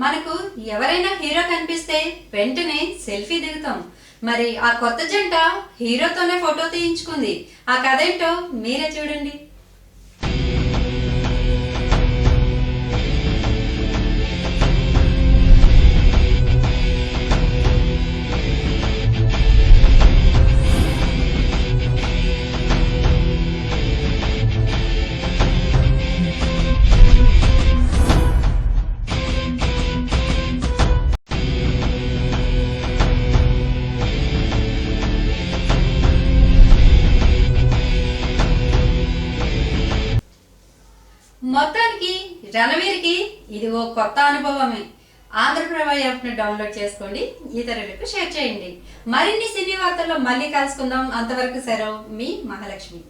మనకు ఎవరైనా హీరో కనిపిస్తే వెంటనే సెల్ఫీ దిగుతాం. మరి ఆ కొత్త జంట హీరోతోనే ఫోటో తీయించుకుంది. ఆ కథ ఏంటో మీరే చూడండి. మొత్తానికి రణవీర్కి ఇది ఓ కొత్త అనుభవమే. ఆంధ్రప్రభ యాప్ను డౌన్లోడ్ చేసుకోండి, ఇతరులకు షేర్ చేయండి. మరిన్ని సినీ వార్తల్లో మళ్ళీ కలుసుకుందాం. అంతవరకు సెలవు, మీ మహాలక్ష్మి.